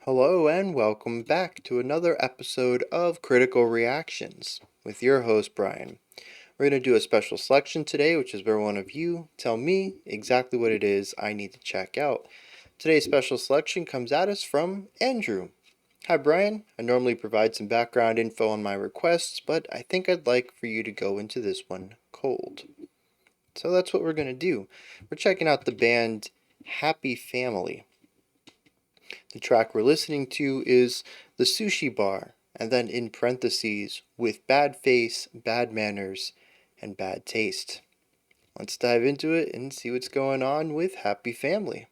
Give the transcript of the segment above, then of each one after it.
Hello and welcome back to another episode of Critical Reactions with your host Bryan. We're going to do a special selection today, which is where one of you tell me exactly what it is I need to check out. Today's special selection comes at us from Andrew. Hi Bryan, I normally provide some background info on my requests, but I think I'd like for you to go into this one cold. So that's what we're going to do. We're checking out the band Happy Family. The track we're listening to is the Sushi Bar, and then in parentheses, with bad face, bad manners, and bad taste. Let's dive into it and see what's going on with Happy Family.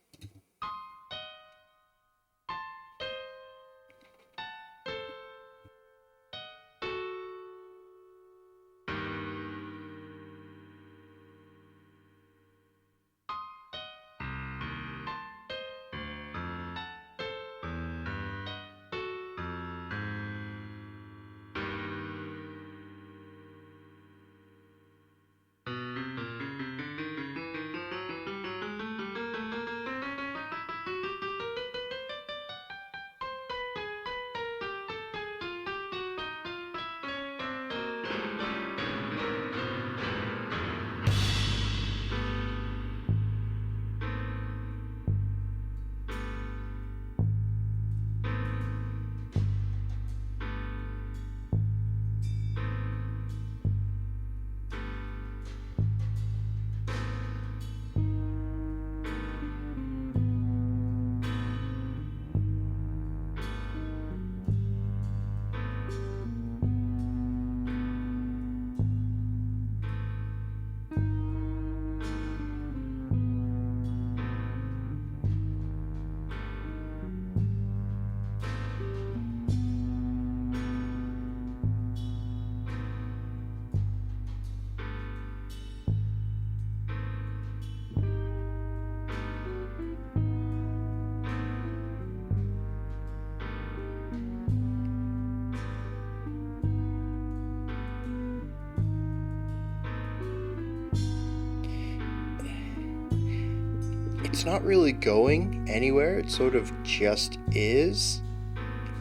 It's not really going anywhere, it sort of just is.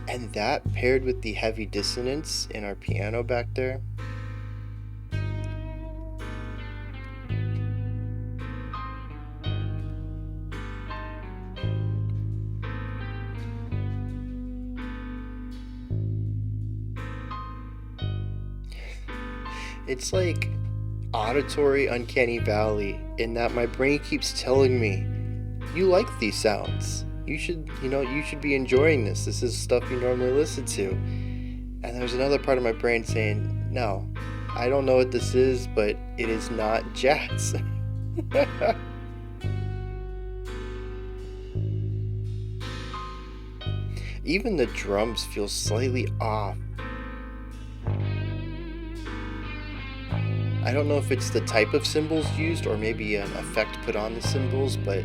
And that paired with the heavy dissonance in our piano back there. It's like auditory uncanny valley in that my brain keeps telling me, you like these sounds. You should be enjoying this. This is stuff you normally listen to. And there's another part of my brain saying, no, I don't know what this is, but it is not jazz. Even the drums feel slightly off. I don't know if it's the type of cymbals used or maybe an effect put on the cymbals, but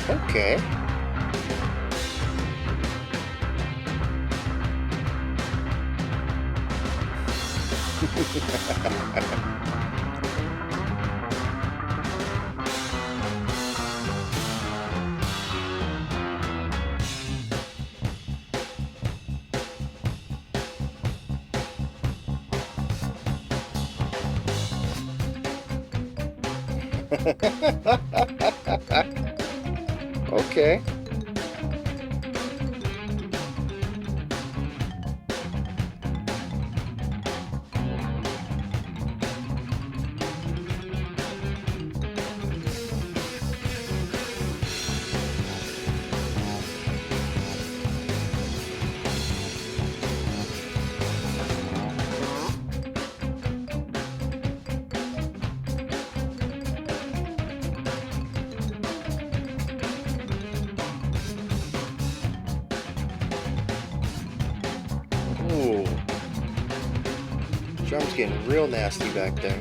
okay. Okay. Ooh. Drum's getting real nasty back there.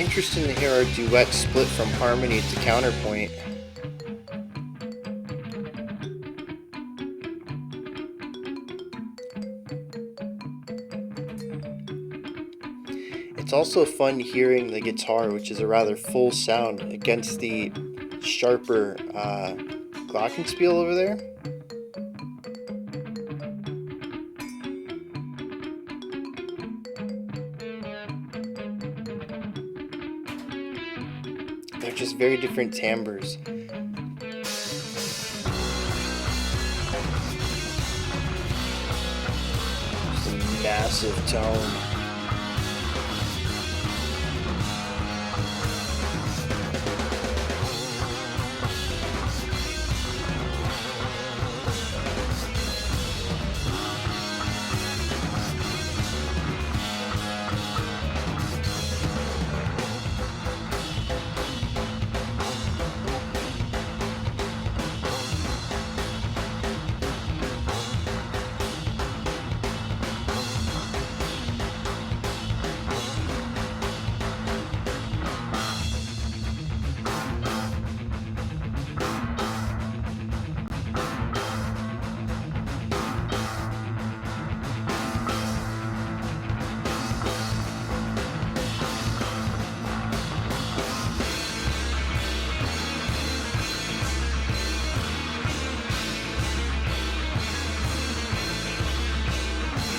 interesting to hear our duet split from harmony to counterpoint. It's also fun hearing the guitar, which is a rather full sound, against the sharper glockenspiel over there. They're just very different timbres. Just a massive tone.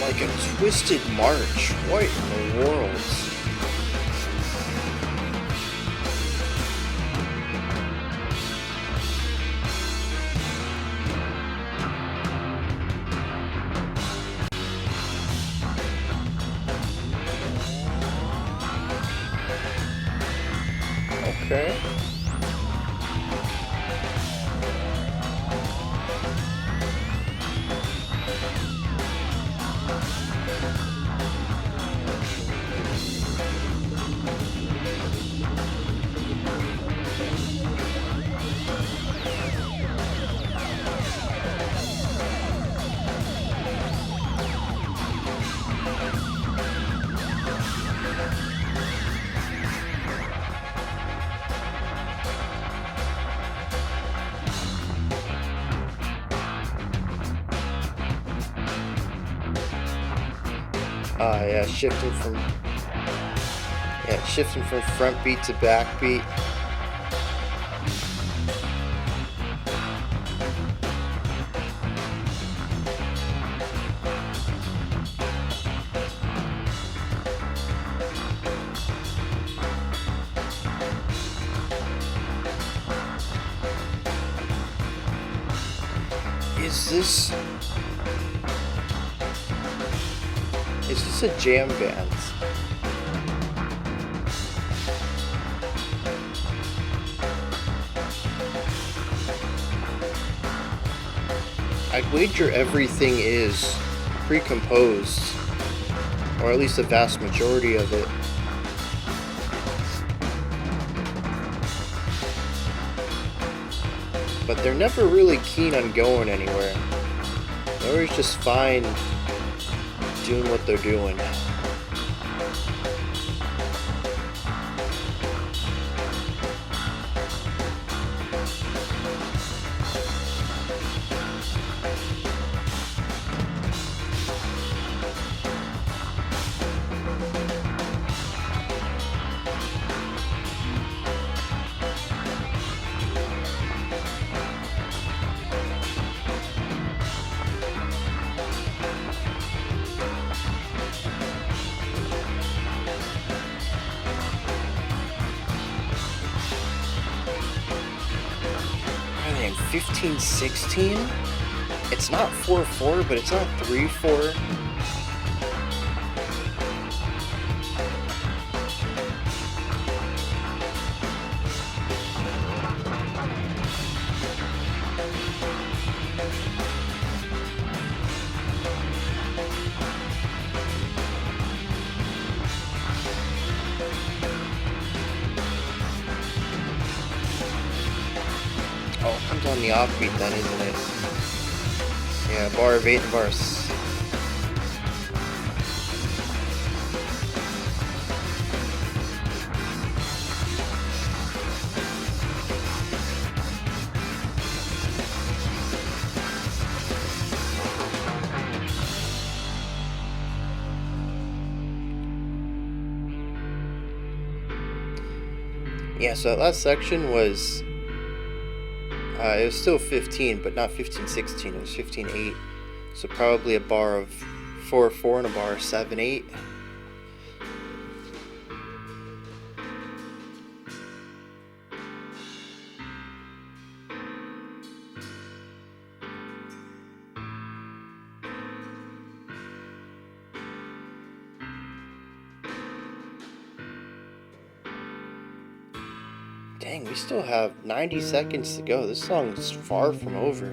Like a twisted march. What in the world? Okay. Yeah, shifting from front beat to back beat. Is this a jam band? I'd wager everything is pre-composed, or at least the vast majority of it. But they're never really keen on going anywhere. They're always just fine doing what they're doing. Are they in 15/16? It's not 4/4, but it's not 3/4. Oh, it comes on the offbeat then, isn't it? Yeah, bar of 8 and bar of 6. Yeah, so that last section was it was still 15, but not 15-16. It was 15-8. So probably a bar of 4-4 and a bar of 7-8. Dang, we still have 90 seconds to go. This song's far from over.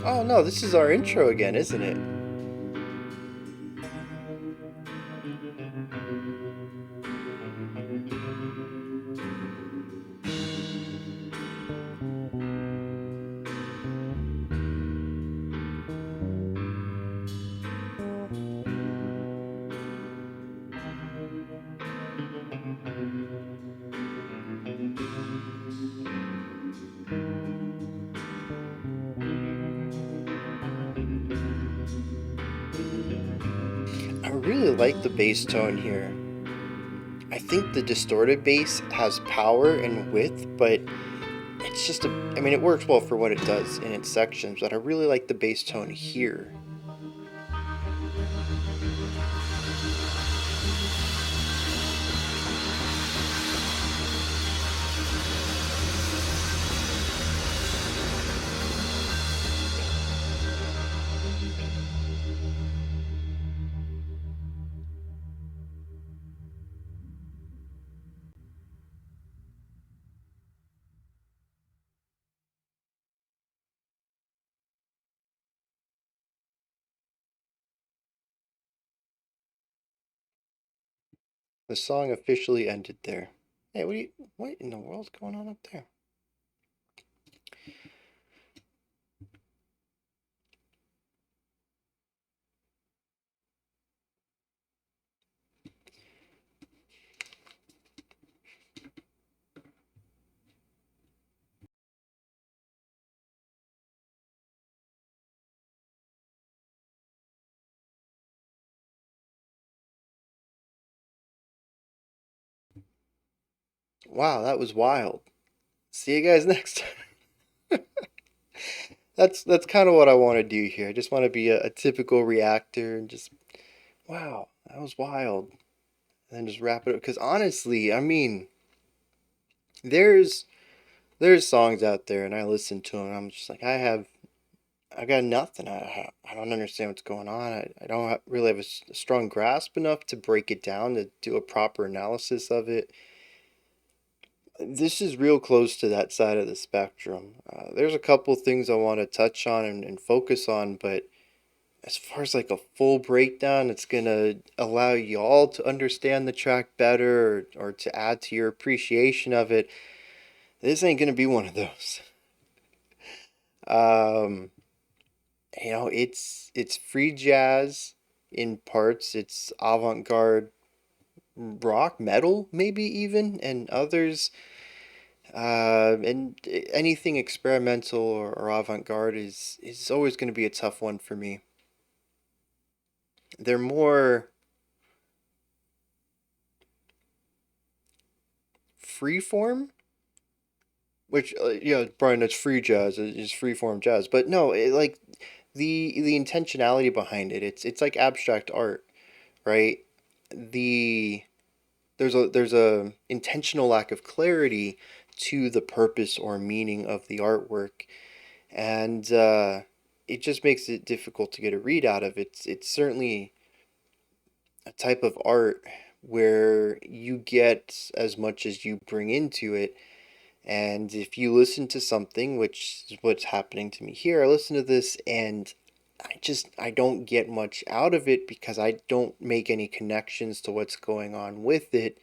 Oh no, this is our intro again, isn't it? I really like the bass tone here. I think the distorted bass has power and width, but it's just I mean, it works well for what it does in its sections, but I really like the bass tone here. The song officially ended there. Hey, what in the world's going on up there? Wow, that was wild. See you guys next time. That's kind of what I want to do here. I just want to be a typical reactor and just wow, that was wild. And then just wrap it up. Because honestly, I mean, there's there's songs out there, and I listen to them. And I'm just like, I got nothing. I don't understand what's going on. I don't really have a strong grasp enough to break it down to do a proper analysis of it. This is real close to that side of the spectrum. There's a couple things I want to touch on and focus on, but as far as like a full breakdown, it's gonna allow y'all to understand the track better or to add to your appreciation of it. This ain't gonna be one of those. Um, it's free jazz in parts. It's avant-garde rock, metal, maybe even, and others. And anything experimental or avant-garde is always going to be a tough one for me. They're more freeform, which yeah, Brian, that's free jazz. It's freeform jazz, but no, like the intentionality behind it. It's like abstract art, right? The there's a intentional lack of clarity to the purpose or meaning of the artwork, and it just makes it difficult to get a read out of. It's certainly a type of art where you get as much as you bring into it. And if you listen to something, which is what's happening to me here, I listen to this and I don't get much out of it because I don't make any connections to what's going on with it.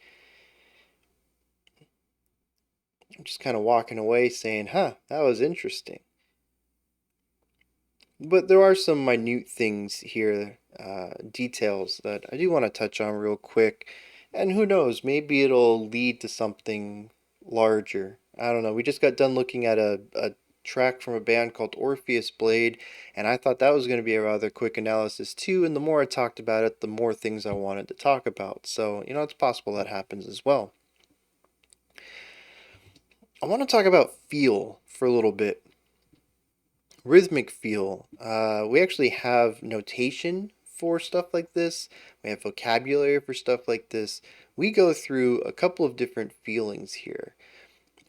I'm just kind of walking away saying, huh, that was interesting. But there are some minute things here, details that I do want to touch on real quick. And who knows, maybe it'll lead to something larger. I don't know. We just got done looking at a track from a band called Orpheus Blade, and I thought that was going to be a rather quick analysis too, and the more I talked about it, the more things I wanted to talk about. So, it's possible that happens as well. I want to talk about feel for a little bit. Rhythmic feel. We actually have notation for stuff like this. We have vocabulary for stuff like this. We go through a couple of different feelings here.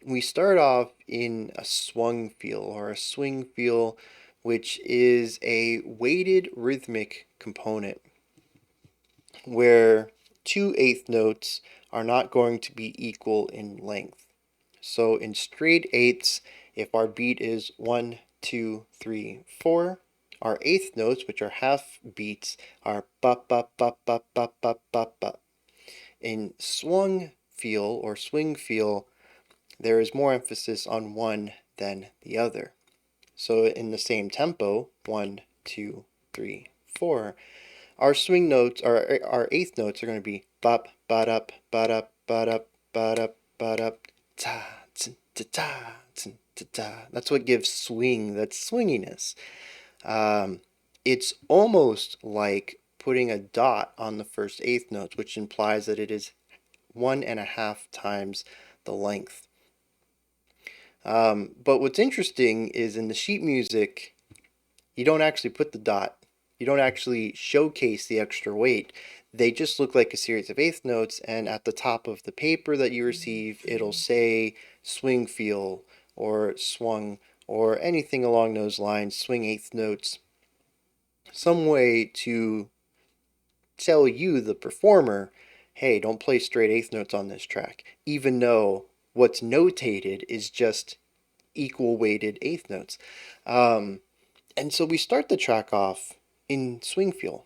We start off in a swung feel or a swing feel, which is a weighted rhythmic component where 2/8 notes are not going to be equal in length. So in straight eighths, if our beat is 1, 2, 3, 4, our eighth notes, which are half beats, are ba ba ba ba ba ba ba ba. In swung feel or swing feel, there is more emphasis on one than the other. So in the same tempo, 1, 2, 3, 4, our swing notes, our eighth notes are going to be bop, ba-dup, ba-dup, ba-dup, ba-dup, ba-dup, ta, tsin, ta, ta, tsin, ta, ta. That's what gives swing, that's swinginess. It's almost like putting a dot on the first eighth notes, which implies that it is 1.5 times the length. But what's interesting is in the sheet music, you don't actually put the dot. You don't actually showcase the extra weight. They just look like a series of eighth notes, and at the top of the paper that you receive, it'll say swing feel or swung or anything along those lines, swing eighth notes. Some way to tell you, the performer, hey, don't play straight eighth notes on this track, even though what's notated is just equal weighted eighth notes. And so we start the track off in swing feel.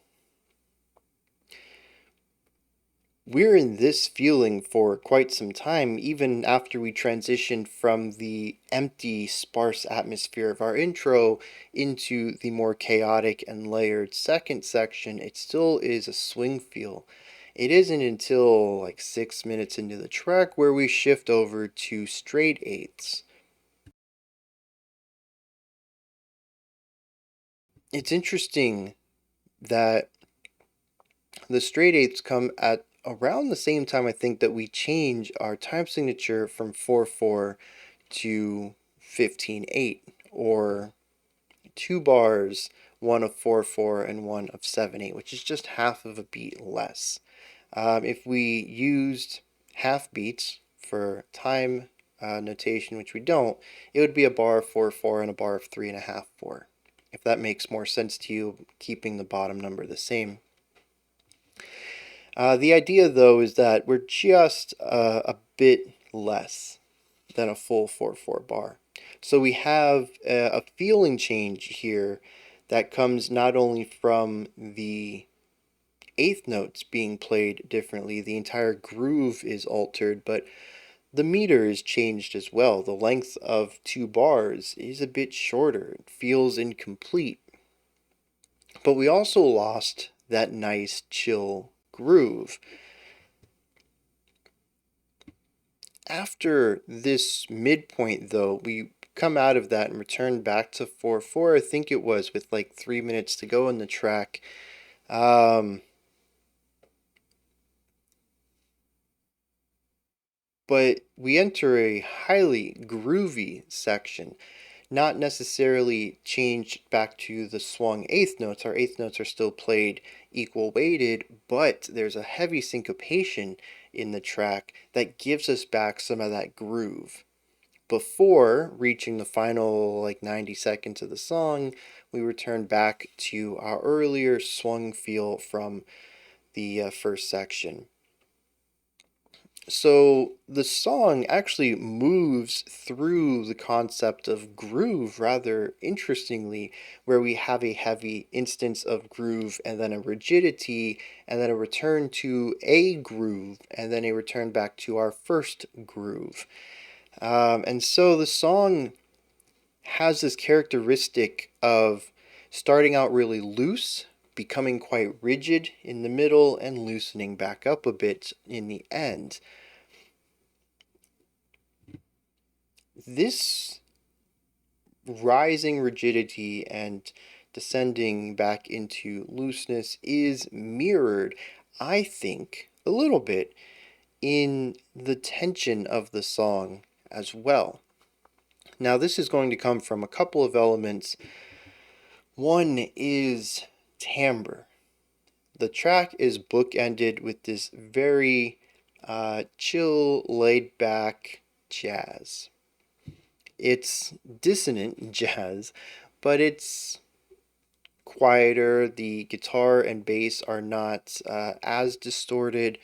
We're in this feeling for quite some time, even after we transitioned from the empty, sparse atmosphere of our intro into the more chaotic and layered second section. It still is a swing feel. It isn't until like 6 minutes into the track where we shift over to straight eighths. It's interesting that the straight eighths come at around the same time, I think, that we change our time signature from 4/4 to 15/8, or 2 bars, one of 4/4 and one of 7/8, which is just half of a beat less. If we used half beats for time notation, which we don't, it would be a bar of 4/4 and a bar of 3.5/4. If that makes more sense to you, keeping the bottom number the same. The idea, though, is that we're just a bit less than a full 4/4 bar. So we have a feeling change here that comes not only from the eighth notes being played differently, the entire groove is altered, but the meter is changed as well. The length of 2 bars is a bit shorter. It feels incomplete. But we also lost that nice, chill groove. After this midpoint, though, we come out of that and return back to 4/4. I think it was, with like 3 minutes to go in the track. But we enter a highly groovy section, not necessarily changed back to the swung eighth notes. Our eighth notes are still played equal weighted, but there's a heavy syncopation in the track that gives us back some of that groove. Before reaching the final like 90 seconds of the song, we return back to our earlier swung feel from the first section. So the song actually moves through the concept of groove rather interestingly, where we have a heavy instance of groove and then a rigidity and then a return to a groove and then a return back to our first groove. And so the song has this characteristic of starting out really loose, becoming quite rigid in the middle, and loosening back up a bit in the end. This rising rigidity and descending back into looseness is mirrored, I think, a little bit in the tension of the song as well. Now, this is going to come from a couple of elements. One is timbre. The track is bookended with this very chill, laid back jazz. It's dissonant jazz, but it's quieter. The guitar and bass are not as distorted.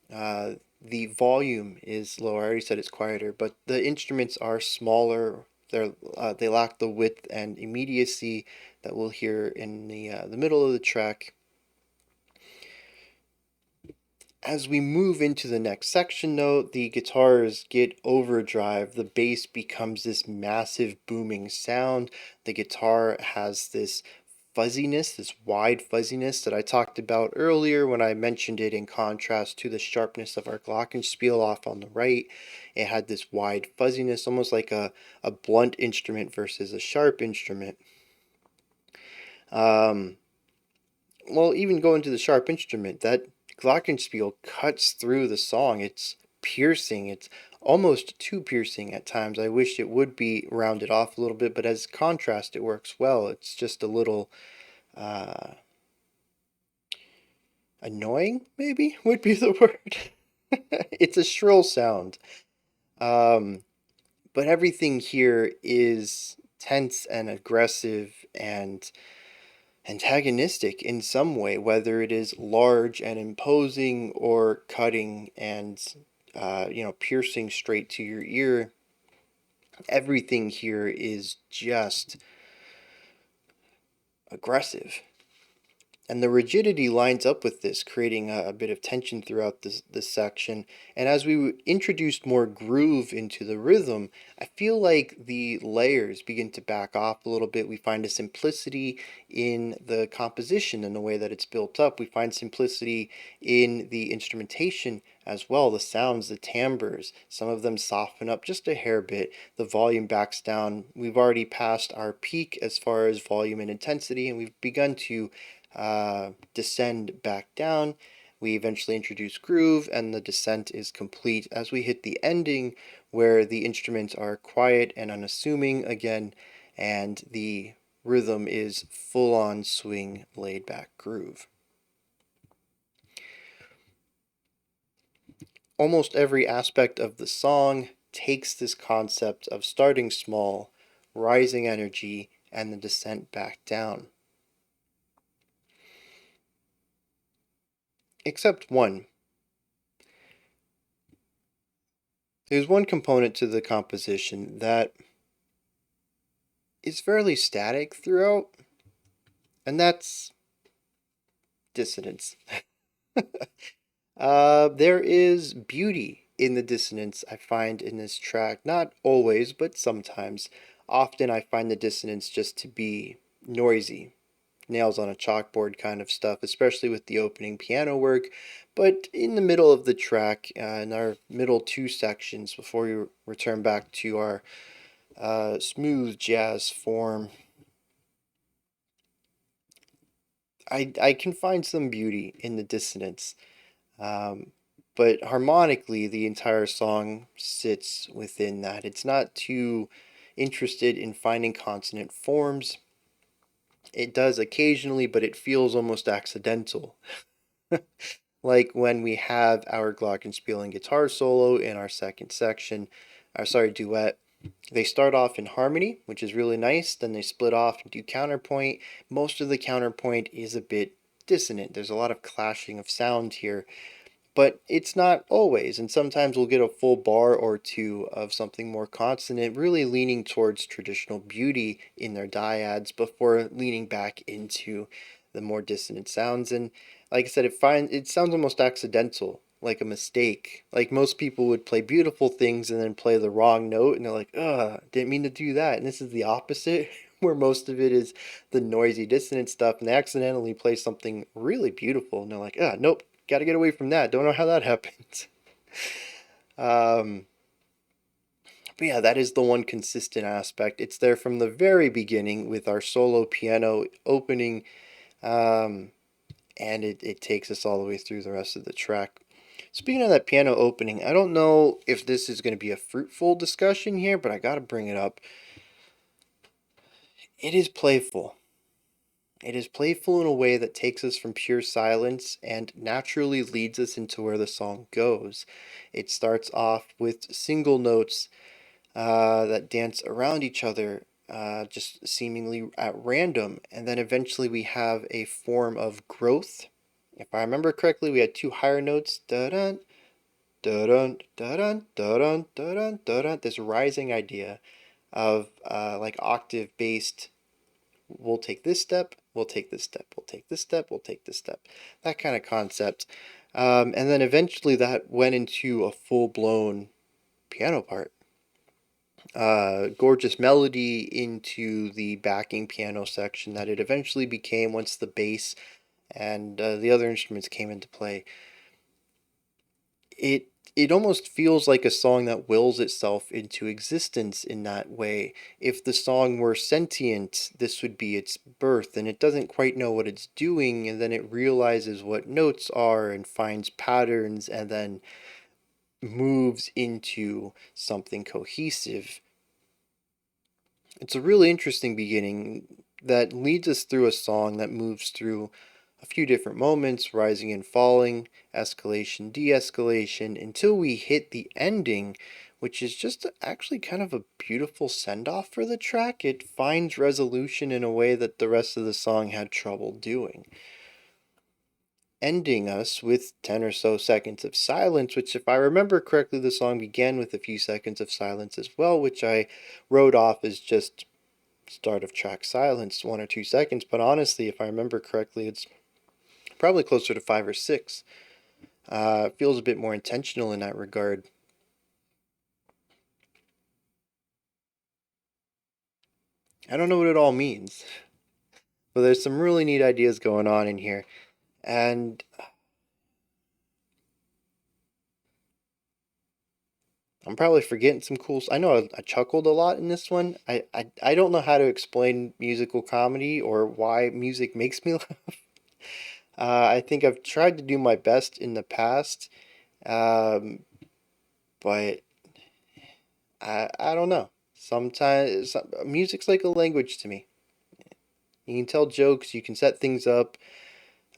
The volume is lower. I already said it's quieter, but the instruments are smaller. They lack the width and immediacy that we'll hear in the middle of the track. As we move into the next section, though, the guitars get overdrive. The bass becomes this massive booming sound. The guitar has this fuzziness, this wide fuzziness that I talked about earlier when I mentioned it in contrast to the sharpness of our glockenspiel off on the right. It had this wide fuzziness, almost like a blunt instrument versus a sharp instrument. Well, even going to the sharp instrument, that glockenspiel cuts through the song. It's piercing. It's almost too piercing at times. I wish it would be rounded off a little bit, but as contrast, it works well. It's just a little annoying, maybe would be the word. It's a shrill sound. But everything here is tense and aggressive and antagonistic in some way, whether it is large and imposing or cutting and piercing straight to your ear. Everything here is just aggressive. And the rigidity lines up with this, creating a bit of tension throughout this section. And as we introduce more groove into the rhythm, I feel like the layers begin to back off a little bit. We find a simplicity in the composition and the way that it's built up. We find simplicity in the instrumentation as well. The sounds, the timbres, some of them soften up just a hair bit. The volume backs down. We've already passed our peak as far as volume and intensity, and we've begun to descend back down. We eventually introduce groove, and the descent is complete as we hit the ending where the instruments are quiet and unassuming again, and the rhythm is full-on swing, laid-back groove. Almost every aspect of the song takes this concept of starting small, rising energy, and the descent back down. Except one. There's one component to the composition that is fairly static throughout, and that's dissonance. There is beauty in the dissonance I find in this track. Not always, but sometimes. Often I find the dissonance just to be noisy, nails on a chalkboard kind of stuff, especially with the opening piano work. But in the middle of the track, in our middle two sections, before we return back to our smooth jazz form, I can find some beauty in the dissonance. But harmonically, the entire song sits within that. It's not too interested in finding consonant forms. It does occasionally, but it feels almost accidental. Like when we have our glockenspiel and guitar solo in our second section, duet. They start off in harmony, which is really nice. Then they split off and do counterpoint. Most of the counterpoint is a bit dissonant. There's a lot of clashing of sound here. But it's not always, and sometimes we'll get a full bar or two of something more consonant, really leaning towards traditional beauty in their dyads before leaning back into the more dissonant sounds. And like I said, it sounds almost accidental, like a mistake. Like most people would play beautiful things and then play the wrong note, and they're like, ugh, didn't mean to do that. And this is the opposite, where most of it is the noisy, dissonant stuff, and they accidentally play something really beautiful, and they're like, nope. Got to get away from that. Don't know how that happens. But yeah, that is the one consistent aspect. It's there from the very beginning with our solo piano opening, and it takes us all the way through the rest of the track. Speaking of that piano opening, I don't know if this is going to be a fruitful discussion here, but I got to bring it up. It is playful. It is playful in a way that takes us from pure silence and naturally leads us into where the song goes. It starts off with single notes that dance around each other, just seemingly at random, and then eventually we have a form of growth. If I remember correctly, we had two higher notes, da-dun, da-dun, da-dun, da-dun, da-dun, da-dun, this rising idea of like octave-based, we'll take this step, we'll take this step, we'll take this step, we'll take this step, that kind of concept. And then eventually that went into a full-blown piano part. Gorgeous melody into the backing piano section that it eventually became once the bass and the other instruments came into play. It almost feels like a song that wills itself into existence in that way. If the song were sentient, this would be its birth, and it doesn't quite know what it's doing, and then it realizes what notes are and finds patterns and then moves into something cohesive. It's a really interesting beginning that leads us through a song that moves through a few different moments, rising and falling, escalation, de-escalation, until we hit the ending, which is just actually kind of a beautiful send-off for the track. It finds resolution in a way that the rest of the song had trouble doing, ending us with 10 or so seconds of silence, which, if I remember correctly, the song began with a few seconds of silence as well, which I wrote off as just start of track silence, 1 or 2 seconds. But honestly, if I remember correctly, it's probably closer to 5 or 6. It feels a bit more intentional in that regard. I don't know what it all means, but there's some really neat ideas going on in here. And I'm probably forgetting some cool. I know I chuckled a lot in this one. I don't know how to explain musical comedy or why music makes me laugh. I think I've tried to do my best in the past, um, but I don't know. Sometimes music's like a language to me. You can tell jokes, you can set things up,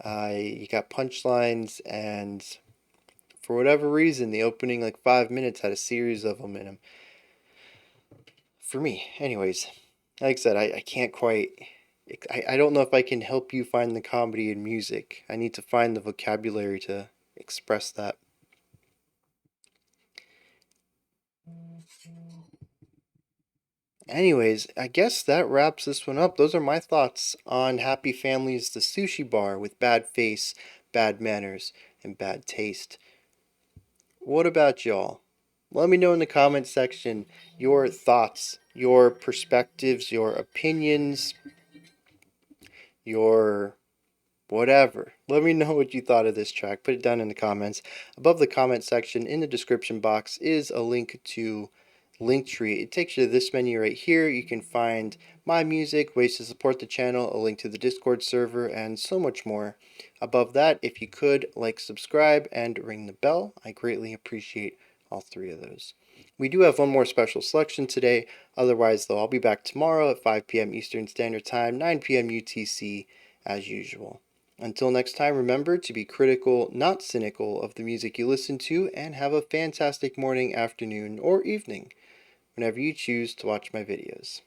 you got punchlines, and for whatever reason, the opening like 5 minutes had a series of them in them. For me, anyways, like I said, I can't quite. I don't know if I can help you find the comedy in music. I need to find the vocabulary to express that. Anyways, I guess that wraps this one up. Those are my thoughts on Happy Families, the sushi bar with bad face, bad manners, and bad taste. What about y'all? Let me know in the comment section your thoughts, your perspectives, your opinions, your whatever. Let me know what you thought of this track. Put it down in the comments. Above the comment section in the description box is a link to Linktree. It takes you to this menu right here. You can find my music, ways to support the channel, a link to the Discord server, and so much more. Above that, if you could, like, subscribe, and ring the bell. I greatly appreciate all three of those. We do have one more special selection today. Otherwise, though, I'll be back tomorrow at 5 p.m. Eastern Standard Time, 9 p.m. UTC, as usual. Until next time, remember to be critical, not cynical, of the music you listen to, and have a fantastic morning, afternoon, or evening whenever you choose to watch my videos.